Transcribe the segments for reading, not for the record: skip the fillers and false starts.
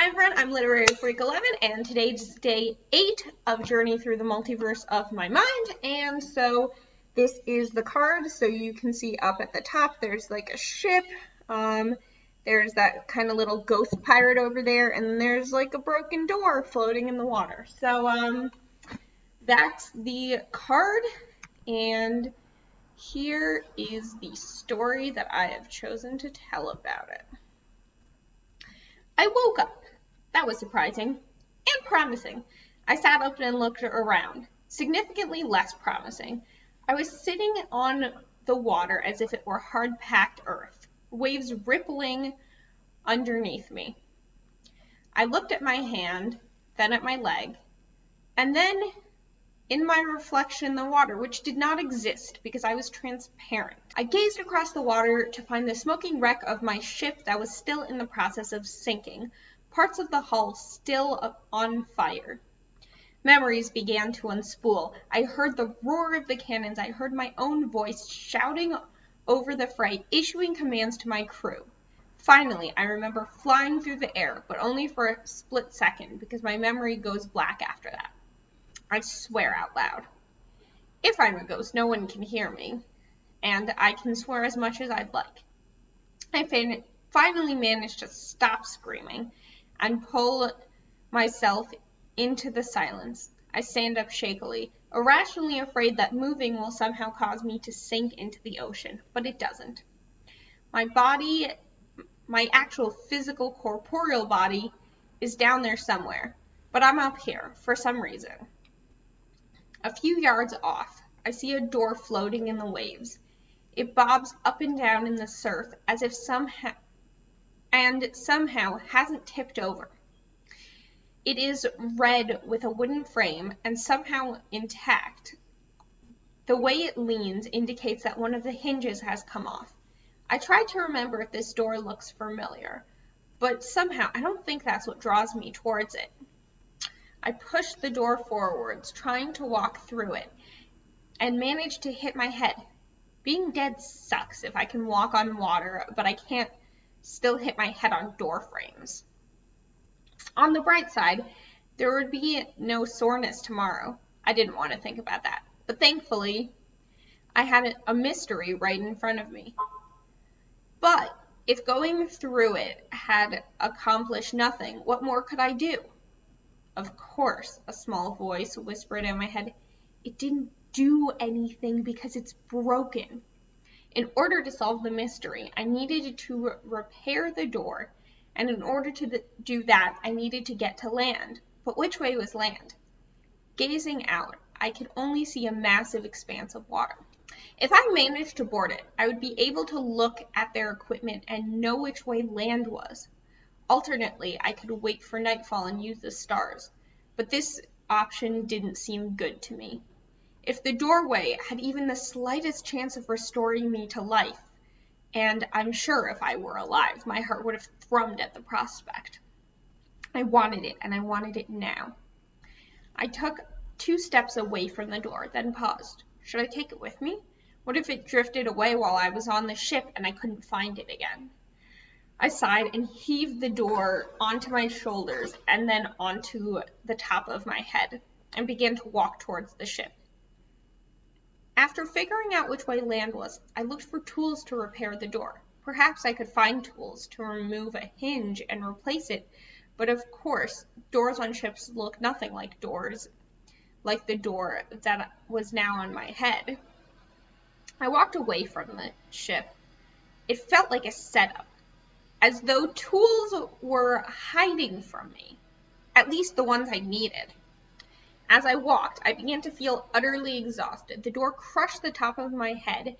everyone, I'm Literary Freak 11, and today's day 8 of Journey Through the Multiverse of My Mind, and so this is the card. So you can see up at the top, there's like a ship, there's that kind of little ghost pirate over there, and there's like a broken door floating in the water. So, that's the card, and here is the story that I have chosen to tell about it. I woke up. That was surprising and promising. I sat up and looked around. Significantly less promising. I was sitting on the water as if it were hard-packed earth, waves rippling underneath me. I looked at my hand, then at my leg, and then in my reflection in the water, which did not exist because I was transparent. I gazed across the water to find the smoking wreck of my ship that was still in the process of sinking, parts of the hull still on fire. Memories began to unspool. I heard the roar of the cannons. I heard my own voice shouting over the fray, issuing commands to my crew. Finally, I remember flying through the air, but only for a split second because my memory goes black after that. I swear out loud. If I'm a ghost, no one can hear me, and I can swear as much as I'd like. I finally managed to stop screaming and pull myself into the silence. I stand up shakily, irrationally afraid that moving will somehow cause me to sink into the ocean, but it doesn't. My body, my actual physical corporeal body, is down there somewhere, but I'm up here for some reason. A few yards off, I see a door floating in the waves. It bobs up and down in the surf as if somehow hasn't tipped over. It is red with a wooden frame and somehow intact. The way it leans indicates that one of the hinges has come off. I try to remember if this door looks familiar, but somehow I don't think that's what draws me towards it. I push the door forwards, trying to walk through it, and manage to hit my head. Being dead sucks if I can walk on water, but I can't still hit my head on door frames. On the bright side, there would be no soreness tomorrow. I didn't want to think about that, but thankfully, I had a mystery right in front of me. But if going through it had accomplished nothing, what more could I do? Of course, a small voice whispered in my head, "It didn't do anything because it's broken." In order to solve the mystery, I needed to repair the door, and in order to do that, I needed to get to land. But which way was land? Gazing out, I could only see a massive expanse of water. If I managed to board it, I would be able to look at their equipment and know which way land was. Alternately, I could wait for nightfall and use the stars, but this option didn't seem good to me. If the doorway had even the slightest chance of restoring me to life, and I'm sure if I were alive, my heart would have thrummed at the prospect. I wanted it, and I wanted it now. I took 2 steps away from the door, then paused. Should I take it with me? What if it drifted away while I was on the ship and I couldn't find it again? I sighed and heaved the door onto my shoulders and then onto the top of my head and began to walk towards the ship. After figuring out which way land was, I looked for tools to repair the door. Perhaps I could find tools to remove a hinge and replace it, but of course, doors on ships look nothing like doors, like the door that was now on my head. I walked away from the ship. It felt like a setup, as though tools were hiding from me, at least the ones I needed. As I walked, I began to feel utterly exhausted. The door crushed the top of my head,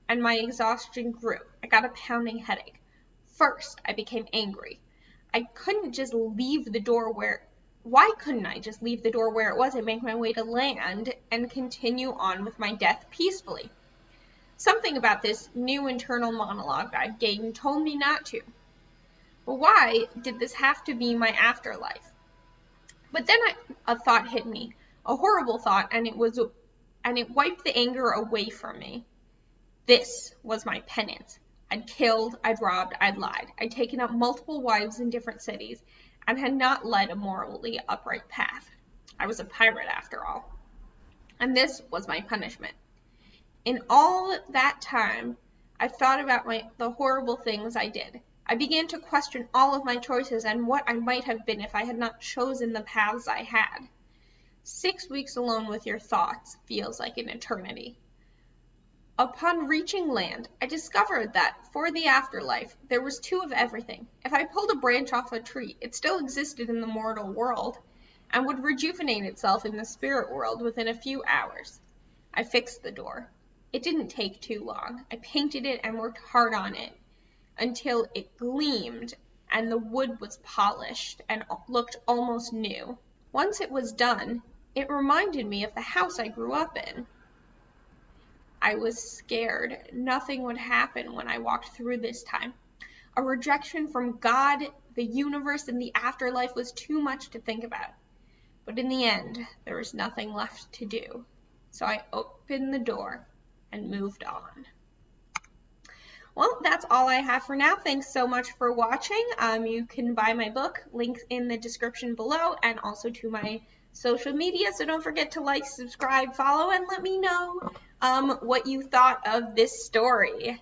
and my exhaustion grew. I got a pounding headache. First, I became angry. Why couldn't I just leave the door where it was and make my way to land and continue on with my death peacefully? Something about this new internal monologue I'd gained told me not to. But why did this have to be my afterlife? But then a thought hit me, a horrible thought, and it wiped the anger away from me. This was my penance. I'd killed, I'd robbed, I'd lied. I'd taken up multiple wives in different cities and had not led a morally upright path. I was a pirate after all. And this was my punishment. In all that time, I thought about the horrible things I did. I began to question all of my choices and what I might have been if I had not chosen the paths I had. 6 weeks alone with your thoughts feels like an eternity. Upon reaching land, I discovered that, for the afterlife, there was 2 of everything. If I pulled a branch off a tree, it still existed in the mortal world, and would rejuvenate itself in the spirit world within a few hours. I fixed the door. It didn't take too long. I painted it and worked hard on it until it gleamed and the wood was polished and looked almost new. Once it was done, it reminded me of the house I grew up in. I was scared nothing would happen when I walked through this time. A rejection from God, the universe, and the afterlife was too much to think about. But in the end, there was nothing left to do. So I opened the door and moved on. Well, that's all I have for now. Thanks so much for watching. You can buy my book, links in the description below, and also to my social media. So don't forget to like, subscribe, follow, and let me know what you thought of this story.